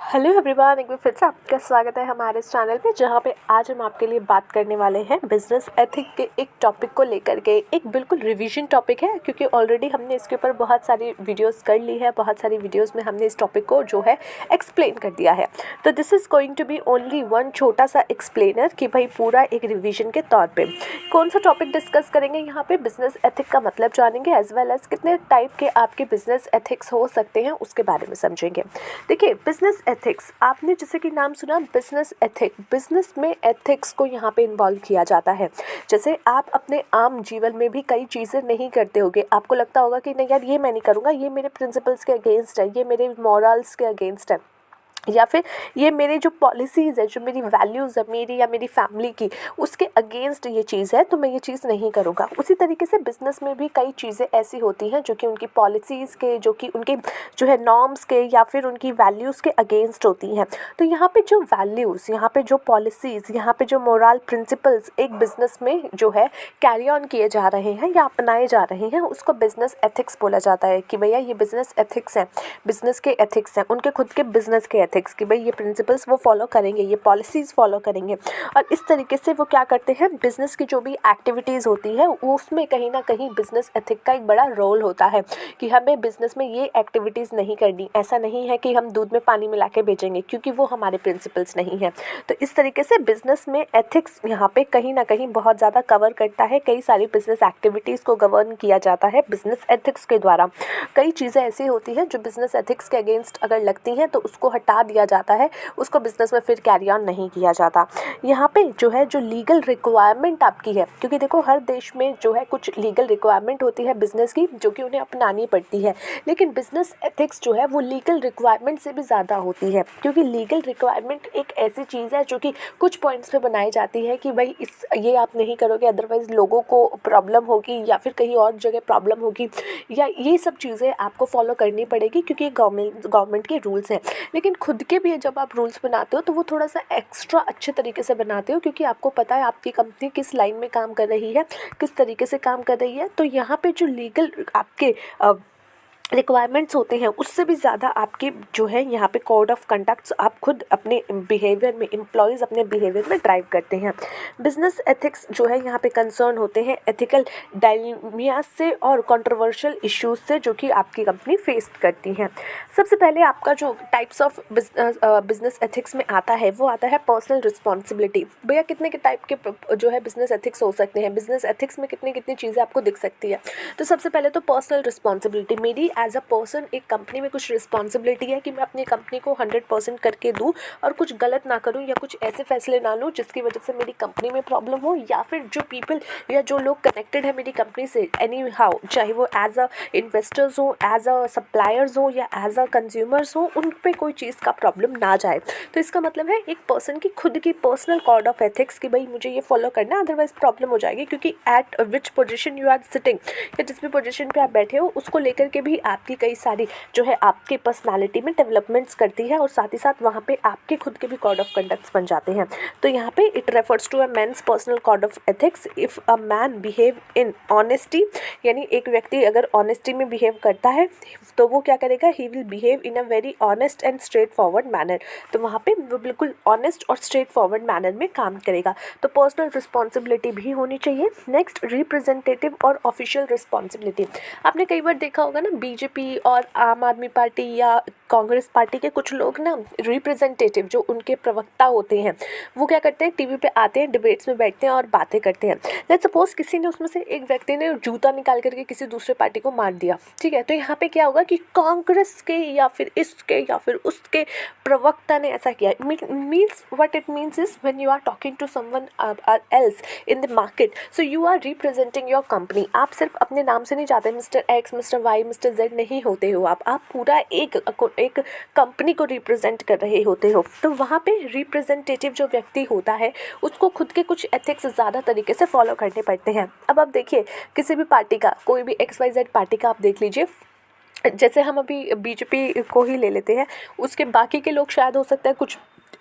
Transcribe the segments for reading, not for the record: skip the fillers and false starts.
Hello everyone, एक बार फिर से आपका स्वागत है हमारे इस चैनल पे, जहाँ पे आज हम आपके लिए बात करने वाले हैं बिजनेस एथिक के एक टॉपिक को लेकर के। एक बिल्कुल रिवीजन टॉपिक है, क्योंकि ऑलरेडी हमने इसके ऊपर बहुत सारी वीडियोस कर ली है। बहुत सारी वीडियोस में हमने इस टॉपिक को जो है एक्सप्लेन कर दिया है। तो this is going to be only one छोटा सा एक्सप्लेनर कि भाई पूरा एक रिविजन के तौर पर कौन सा टॉपिक डिस्कस करेंगे। यहाँ पे बिजनेस एथिक का मतलब जानेंगे, एज वेल एज कितने टाइप के आपके बिजनेस एथिक्स हो सकते हैं उसके बारे में समझेंगे। देखिए, बिजनेस एथिक्स, आपने जैसे कि नाम सुना बिजनेस एथिक, बिजनेस में एथिक्स को यहाँ पे इन्वॉल्व किया जाता है। जैसे आप अपने आम जीवन में भी कई चीज़ें नहीं करते होगे, आपको लगता होगा कि नहीं यार ये मैं नहीं करूँगा, ये मेरे प्रिंसिपल्स के अगेंस्ट है, ये मेरे मॉरल्स के अगेंस्ट है, या फिर ये मेरे जो पॉलिसीज़ है, जो मेरी वैल्यूज़ है मेरी या मेरी फैमिली की, उसके अगेंस्ट ये चीज़ है, तो मैं ये चीज़ नहीं करूँगा। उसी तरीके से बिज़नेस में भी कई चीज़ें ऐसी होती हैं जो कि उनकी पॉलिसीज़ के, जो कि उनके जो है नॉर्म्स के या फिर उनकी वैल्यूज़ के अगेंस्ट होती हैं। तो यहाँ पे जो वैल्यूज़, यहाँ पे जो पॉलिसीज़, यहाँ पे जो मोरल प्रिंसिपल्स एक बिज़नेस में जो है कैरी ऑन किए जा रहे हैं या अपनाए जा रहे हैं, उसको बिज़नेस एथिक्स बोला जाता है। कि भैया ये बिज़नेस एथिक्स हैं, बिज़नेस के एथिक्स हैं, उनके खुद के बिज़नेस के एथिक्स, कि भाई ये प्रिंसिपल्स वो फॉलो करेंगे, ये पॉलिसीज़ फॉलो करेंगे। और इस तरीके से वो क्या करते हैं, बिज़नेस की जो भी एक्टिविटीज़ होती है उसमें कहीं ना कहीं बिज़नेस एथिक का एक बड़ा रोल होता है कि हमें बिज़नेस में ये एक्टिविटीज़ नहीं करनी। ऐसा नहीं है कि हम दूध में पानी मिला के बेचेंगे, क्योंकि वो हमारे प्रिंसिपल्स नहीं हैं। तो इस तरीके से बिज़नेस में एथिक्स यहाँ पे कहीं ना कहीं बहुत ज़्यादा कवर करता है। कई सारी बिज़नेस एक्टिविटीज़ को गवर्न किया जाता है बिज़नेस एथिक्स के द्वारा। कई चीज़ें ऐसी होती हैं जो बिज़नेस एथिक्स के अगेंस्ट अगर लगती हैं तो उसको हटा दिया जाता है, उसको बिज़नेस में फिर कैरी ऑन नहीं किया जाता। यहाँ पे जो है जो लीगल रिक्वायरमेंट आपकी है, क्योंकि देखो हर देश में जो है कुछ लीगल रिक्वायरमेंट होती है बिज़नेस की, जो कि उन्हें अपनानी पड़ती है। लेकिन बिज़नेस एथिक्स जो है वो लीगल रिक्वायरमेंट से भी ज़्यादा होती है, क्योंकि लीगल रिक्वायरमेंट एक ऐसी चीज़ है जो कि कुछ पॉइंट्स पे बनाई जाती है कि भाई ये आप नहीं करोगे, अदरवाइज़ लोगों को प्रॉब्लम होगी या फिर कहीं और जगह प्रॉब्लम होगी, या ये सब चीज़ें आपको फॉलो करनी पड़ेगी, क्योंकि ये गवर्नमेंट के रूल्स हैं। लेकिन खुद के भी जब आप रूल्स बनाते हो तो वो थोड़ा सा एक्स्ट्रा अच्छे तरीके से बनाते हो, क्योंकि आपको पता है आपकी कंपनी किस लाइन में काम कर रही है, किस तरीके से काम कर रही है। तो यहाँ पे जो लीगल आपके रिक्वायरमेंट्स होते हैं उससे भी ज़्यादा आपके जो है यहाँ पे कोड ऑफ कंडक्ट्स आप खुद अपने बिहेवियर में, एम्प्लॉयज़ अपने बिहेवियर में ड्राइव करते हैं। बिजनेस एथिक्स जो है यहाँ पे कंसर्न होते हैं एथिकल डायलेमिया से और कंट्रोवर्शियल इश्यूज से, जो कि आपकी कंपनी फेस करती हैं। सबसे पहले आपका जो टाइप्स ऑफ बिजनेस एथिक्स में आता है वो आता है पर्सनल रिस्पॉन्सिबिलिटी। भैया कितने के टाइप के जो है बिजनेस एथिक्स हो सकते हैं, बिजनेस एथिक्स में कितनी कितनी चीज़ें आपको दिख सकती है। तो सबसे पहले तो पर्सनल रिस्पॉन्सिबिलिटी, मेरी एज अ पर्सन एक कंपनी में कुछ रिस्पॉन्सिबिलिटी है कि मैं अपनी कंपनी को 100% करके दूँ और कुछ गलत ना करूँ या कुछ ऐसे फैसले ना लूँ जिसकी वजह से मेरी कंपनी में प्रॉब्लम हो, या फिर जो पीपल या जो लोग कनेक्टेड है मेरी कंपनी से एनी हाउ, चाहे वो एज अ इन्वेस्टर्स हो, एज अ सप्लायर्स हो या एज अ कंज्यूमर्स हो, उन पर कोई चीज़ का प्रॉब्लम ना जाए। तो इसका मतलब है एक पर्सन की खुद की पर्सनल कोड ऑफ एथिक्स कि भाई मुझे ये फॉलो करना है, अदरवाइज प्रॉब्लम हो जाएगी। क्योंकि at which position you are sitting, या जिस भी पोजीशन पे आप बैठे हो उसको लेकर के भी आपकी कई सारी जो है आपके पर्सनालिटी में डेवलपमेंट्स करती है, और साथ ही साथ वहाँ पे आपके खुद के भी कोड ऑफ कंडक्ट्स बन जाते हैं। तो यहाँ पे it refers to a man's personal code of ethics if a man behave in honesty, यानी एक व्यक्ति अगर ऑनेस्टी में बिहेव करता है तो वो क्या करेगा, he will behave in a very honest and straight forward manner. तो वहाँ पे वो बिल्कुल ऑनेस्ट और स्ट्रेट फॉरवर्ड मैनर में काम करेगा। तो पर्सनल रिस्पॉन्सिबिलिटी भी होनी चाहिए। नेक्स्ट, रिप्रेजेंटेटिव और ऑफिशियल रिस्पॉन्सिबिलिटी। आपने कई बार देखा होगा ना, बीजेपी और आम आदमी पार्टी या कांग्रेस पार्टी के कुछ लोग ना रिप्रेजेंटेटिव, जो उनके प्रवक्ता होते हैं, वो क्या करते हैं, टीवी पे आते हैं, डिबेट्स में बैठते हैं और बातें करते हैं। लेट्स सपोज किसी ने उसमें से एक व्यक्ति ने जूता निकाल करके किसी दूसरे पार्टी को मार दिया, ठीक है। तो यहाँ पे क्या होगा कि कांग्रेस के या फिर इसके या फिर उसके प्रवक्ता ने ऐसा किया। Means what it means is when you are talking to someone else in the market, so you are representing your company. आप सिर्फ अपने नाम से नहीं जाते, mister X, mister Y, mister Z नहीं होते हो आप पूरा एक कंपनी को रिप्रेजेंट कर रहे होते हो। तो वहाँ पे रिप्रेजेंटेटिव जो व्यक्ति होता है उसको खुद के कुछ एथिक्स ज़्यादा तरीके से फॉलो करने पड़ते हैं। अब आप देखिए, किसी भी पार्टी का, कोई भी XYZ पार्टी का आप देख लीजिए, जैसे हम अभी बीजेपी को ही ले लेते हैं, उसके बाकी के लोग शायद हो सकता है कुछ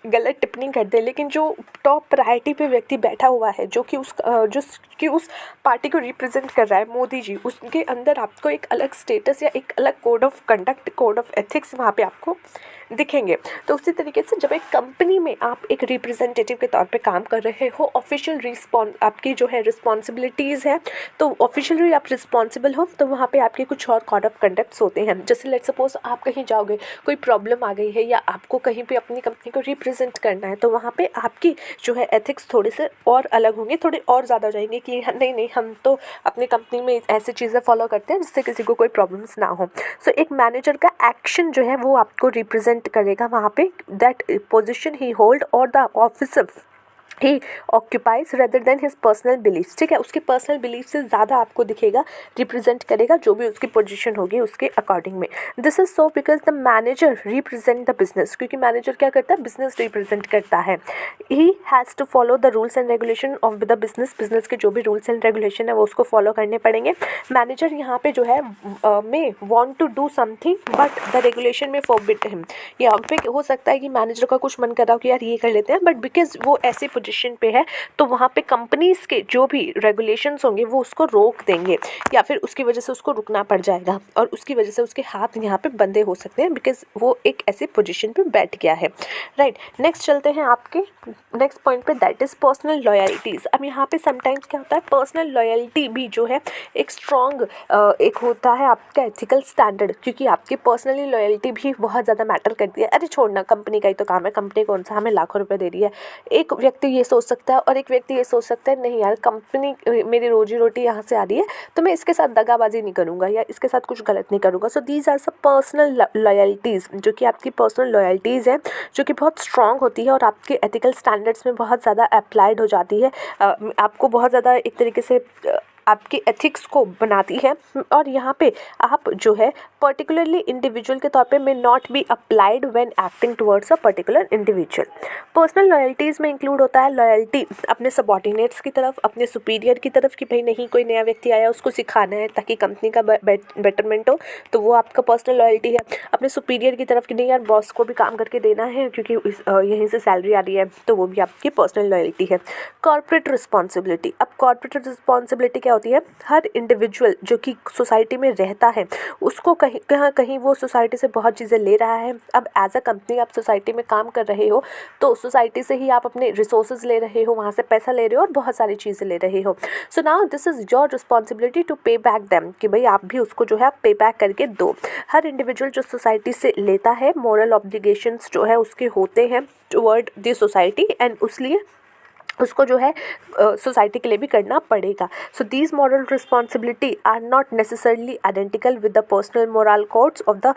गलत टिप्पणी कर दे, लेकिन जो टॉप प्रायोरिटी पे व्यक्ति बैठा हुआ है, जो कि उस पार्टी को रिप्रेजेंट कर रहा है, मोदी जी, उसके अंदर आपको एक अलग स्टेटस या एक अलग code of conduct, code of ethics वहाँ पे आपको दिखेंगे। तो उसी तरीके से जब एक कंपनी में आप एक रिप्रेजेंटेटिव के तौर पे काम कर रहे हो, ऑफिशियल आपकी जो है रिस्पॉन्सिबिलिटीज़ है, तो ऑफिशियली आप रिस्पॉन्सिबल हो, तो वहाँ पे आपके कुछ और कोड ऑफ कंडक्ट्स होते हैं। जैसे लेट्स सपोज आप कहीं जाओगे, कोई प्रॉब्लम आ गई है या आपको कहीं पे अपनी कंपनी को रिप्रेजेंट करना है, तो वहाँ पे आपकी जो है एथिक्स थोड़े से और अलग होंगे, थोड़े और ज़्यादा हो जाएंगे कि नहीं नहीं, हम तो अपनी कंपनी में ऐसी चीज़ें फॉलो करते हैं जिससे किसी को कोई प्रॉब्लम्स ना हो। सो एक मैनेजर का एक्शन जो है वो आपको रिप्रेजेंट करेगा वहाँ पे, दैट पोजिशन ही होल्ड और the officer he occupies rather than his personal beliefs. ठीक है, उसके पर्सनल बिलीफ से ज़्यादा आपको दिखेगा, रिप्रेजेंट करेगा जो भी उसकी पोजीशन होगी उसके अकॉर्डिंग में। This is so because the manager represent the business, क्योंकि मैनेजर क्या करता है, बिजनेस रिप्रेजेंट करता है। He has to follow the rules and regulation of the business, business के जो भी रूल्स एंड रेगुलेशन है वो उसको फॉलो करने पड़ेंगे। मैनेजर यहाँ पे जो है may want to do something but the regulation may forbid him. यहाँ पे हो सकता है कि मैनेजर का कुछ मन कर रहा हो कि यार ये कर लेते हैं, बट बिकॉज वो ऐसे पोजीशन पे है तो वहाँ पे कंपनीज के जो भी रेगुलेशंस होंगे वो उसको रोक देंगे, या फिर उसकी वजह से उसको रुकना पड़ जाएगा और उसकी वजह से उसके हाथ यहाँ पे बंधे हो सकते हैं, बिकॉज वो एक ऐसी पोजीशन पे बैठ गया है। राइट, नेक्स्ट चलते हैं आपके नेक्स्ट पॉइंट पे, दैट इज़ पर्सनल लॉयल्टीज़। अब यहाँ पे समटाइम्स क्या होता है, पर्सनल लॉयल्टी भी जो है एक स्ट्रॉन्ग एक होता है आपका एथिकल स्टैंडर्ड, क्योंकि आपकी पर्सनली लॉयल्टी भी बहुत ज़्यादा मैटर करती है। अरे छोड़ना, कंपनी का ही तो काम है, कंपनी कौन सा हमें लाखों रुपए दे रही है। एक व्यक्ति ये सोच सकता है और एक व्यक्ति ये सोच सकता है नहीं यार, कंपनी मेरी रोजी रोटी यहाँ से आ रही है तो मैं इसके साथ दगाबाजी नहीं करूँगा या इसके साथ कुछ गलत नहीं करूँगा। सो दीज आर सब पर्सनल लॉयल्टीज़, जो कि आपकी पर्सनल लॉयल्टीज़ हैं, जो कि बहुत स्ट्रॉन्ग होती है और आपके एथिकल स्टैंडर्ड्स में बहुत ज़्यादा अप्लाइड हो जाती है। आपको बहुत ज़्यादा एक तरीके से आपकी एथिक्स को बनाती है। और यहाँ पे आप जो है पर्टिकुलरली इंडिविजुअल के तौर पे may not be applied when acting towards a particular individual. Personal loyalties में इंक्लूड होता है लॉयल्टी अपने सबॉर्डिनेट्स की तरफ, अपने सुपीरियर की तरफ, कि भाई नहीं कोई नया व्यक्ति आया उसको सिखाना है ताकि कंपनी का बेटरमेंट हो, तो वो आपका पर्सनल लॉयल्टी है। अपने सुपीरियर की तरफ कि नहीं यार बॉस को भी काम करके देना है क्योंकि यहीं से सैलरी आ रही है, तो वो भी आपकी पर्सनल लॉयल्टी है। कॉर्पोरेट रिस्पॉन्सिबिलिटी, अब कॉर्पोरेट रिस्पॉन्सिबिलिटी क्या होती है, हर इंडिविजुअल जो कि सोसाइटी में रहता है उसको कहीं कहीं वो सोसाइटी से बहुत चीज़ें ले रहा है। अब एज अ कंपनी आप सोसाइटी में काम कर रहे हो तो सोसाइटी से ही आप अपने रिसोर्सेज ले रहे हो, वहाँ से पैसा ले रहे हो और बहुत सारी चीज़ें ले रहे हो। So now this is your responsibility to pay back them, कि भाई आप भी उसको जो है पे बैक करके दो। हर इंडिविजुअल जो सोसाइटी से लेता है मॉरल ऑब्लिगेशंस जो है उसके होते हैं टुवर्ड द सोसाइटी, एंड उसलिए उसको जो है सोसाइटी के लिए भी करना पड़ेगा। So these moral responsibility are not necessarily identical with the personal moral codes of the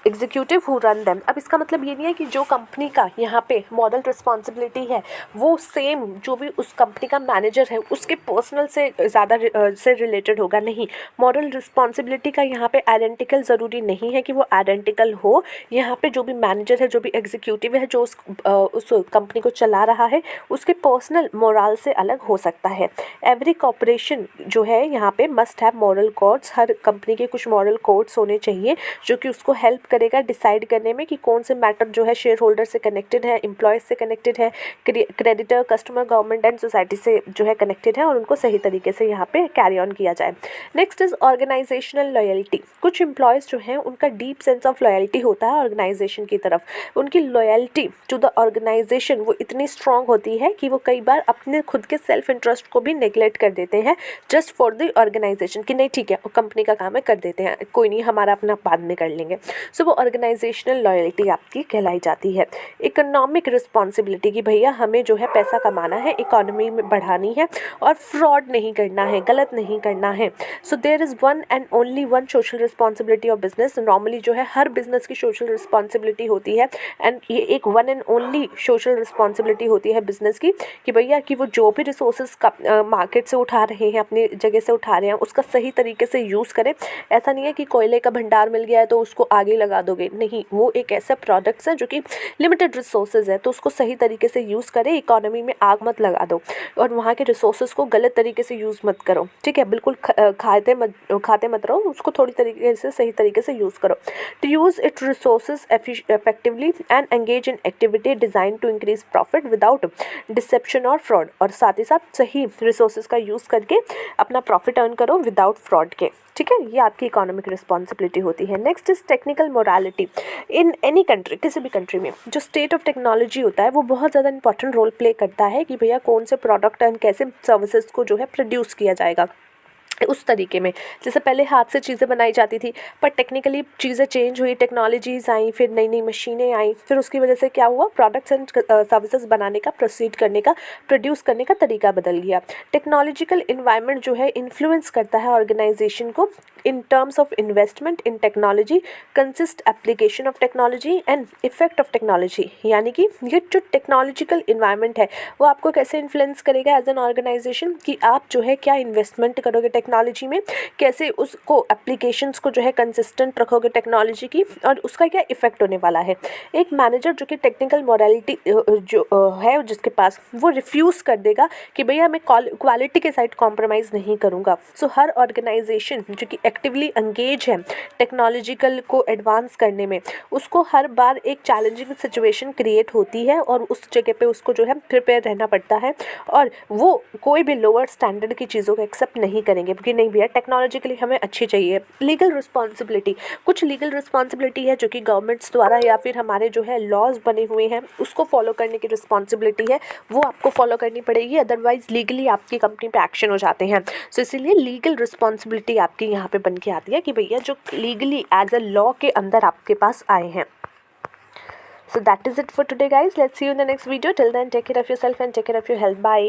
executive who run them. अब इसका मतलब ये नहीं है कि जो कंपनी का यहाँ पे मॉरल रिस्पॉन्सिबिलिटी है वो सेम जो भी उस कंपनी का मैनेजर है उसके पर्सनल से ज़्यादा से रिलेटेड होगा, नहीं। मॉरल रिस्पॉन्सिबिलिटी का यहाँ पे आइडेंटिकल ज़रूरी नहीं है कि वो आइडेंटिकल हो। यहाँ पे जो भी मैनेजर है, जो भी एग्जीक्यूटिव है, जो उस कंपनी को चला रहा है, उसके पर्सनल मोरल से अलग हो सकता है। एवरी कॉर्पोरेशन जो है यहाँ पे must have moral codes, her company के कुछ मॉरल कोड्स होने चाहिए जो कि उसको हेल्प करेगा डिसाइड करने में कि कौन से मैटर जो है शेयर होल्डर से कनेक्टेड है, एम्प्लॉयज़ से कनेक्टेड है, creditor, customer, government and society से जो है कनेक्टेड है, और उनको सही तरीके से यहाँ पे कैरी ऑन किया जाए। Next is organisational loyalty. कुछ एम्प्लॉयज़ जो हैं उनका डीप सेंस ऑफ लॉयल्टी होता है ऑर्गेनाइजेशन की तरफ। उनकी लॉयल्टी टू द ऑर्गेनाइजेशन वो इतनी स्ट्रॉन्ग होती है कि वो कई बार अपने खुद के सेल्फ इंटरेस्ट को भी नेग्लेक्ट कर देते हैं जस्ट फॉर द ऑर्गेनाइजेशन, कि नहीं ठीक है कंपनी का काम है कर देते हैं, कोई नहीं हमारा अपना बाद में कर लेंगे। सो वो ऑर्गेनाइजेशनल लॉयल्टी आपकी कहलाई जाती है। इकोनॉमिक रिस्पॉन्सिबिलिटी, कि भैया हमें जो है पैसा कमाना है, इकोनॉमी में बढ़ानी है और फ्रॉड नहीं करना है, गलत नहीं करना है। So there is one and only one social responsibility of business. Normally जो है हर बिजनेस की सोशल रिस्पॉन्सिबिलिटी होती है, एंड ये एक one and only social responsibility होती है बिजनेस की, कि भैया कि वो जो भी रिसोर्सेज का मार्केट से उठा रहे हैं, अपनी जगह से उठा रहे हैं, उसका सही तरीके से यूज़ करें। ऐसा नहीं है कि कोयले का भंडार मिल गया है तो उसको आगे लगा दोगे, नहीं। वो एक ऐसा प्रोडक्ट्स है जो कि लिमिटेड रिसोर्सेज है, तो उसको सही तरीके से यूज़ करें। इकोनॉमी में आग मत लगा दो और वहाँ के रिसोर्सेज को गलत तरीके से यूज़ मत करो, ठीक है। बिल्कुल खाते मत रहो, उसको थोड़ी तरीके से सही तरीके से यूज़ करो। To use it resources effectively and engage in activity design to increase profit without deception और फ्रॉड। और साथ ही साथ सही रिसोर्सेज का यूज़ करके अपना प्रॉफिट अर्न करो विदाउट फ्रॉड के, ठीक है। ये आपकी इकोनॉमिक रिस्पॉन्सिबिलिटी होती है। Next is technical morality in any country, किसी भी कंट्री में जो स्टेट ऑफ टेक्नोलॉजी होता है वो बहुत ज़्यादा इंपॉर्टेंट रोल प्ले करता है कि भैया कौन से प्रोडक्ट एंड कैसे सर्विसेज को जो है प्रोड्यूस किया जाएगा उस तरीके में। जैसे पहले हाथ से चीज़ें बनाई जाती थी, पर टेक्निकली चीज़ें चेंज हुई, टेक्नोलॉजीज़ आई, फिर नई नई मशीनें आई, फिर उसकी वजह से क्या हुआ, प्रोडक्ट्स एंड सर्विसेज बनाने का, प्रोसीड करने का, प्रोड्यूस करने का तरीका बदल गया। टेक्नोलॉजिकल इन्वायरमेंट जो है इन्फ्लुएंस करता है ऑर्गेनाइजेशन को in terms of investment in technology, consist application of technology and effect of technology. यानी कि ये जो टेक्नोलॉजिकल इन्वायरमेंट है वो आपको कैसे इन्फ्लुएंस करेगा एज एन ऑर्गेनाइजेशन, कि आप जो है क्या इन्वेस्टमेंट करोगे टेक्नोलॉजी में, कैसे उसको एप्लीकेशंस को जो है कंसिस्टेंट रखोगे टेक्नोलॉजी की, और उसका क्या इफेक्ट होने वाला है। एक मैनेजर जो कि टेक्निकल मोरालिटी जो है जिसके पास, वो रिफ्यूज़ कर देगा कि भैया मैं क्वालिटी के साइड कॉम्प्रोमाइज़ नहीं करूँगा। सो हर ऑर्गेनाइजेशन जो कि एक्टिवली एंगेज है टेक्नोलॉजिकल को एडवांस करने में, उसको हर बार एक चैलेंजिंग सिचुएशन क्रिएट होती है और उस जगह पे उसको जो है प्रिपेयर रहना पड़ता है, और वो कोई भी लोअर स्टैंडर्ड की चीज़ों को एक्सेप्ट नहीं करेंगे क्योंकि नहीं भैया टेक्नोलॉजिकली हमें अच्छी चाहिए। लीगल रिस्पॉन्सिबिलिटी, कुछ लीगल रिस्पॉन्सिबिलिटी है जो कि गवर्नमेंट्स द्वारा या फिर हमारे जो है लॉज बने हुए हैं उसको फॉलो करने की रिस्पॉन्सिबिलिटी है, वो आपको फॉलो करनी पड़ेगी, अदरवाइज लीगली आपकी कंपनी पे एक्शन हो जाते हैं। सो इसीलिए लीगल रिस्पॉन्सिबिलिटी आपकी यहाँ पे बन के आती है कि भैया जो लीगली एज अ लॉ के अंदर आपके पास आए हैं। So that is it for today guys. Let's see you in the next video. Till then, take care of yourself and take care of your health. Bye.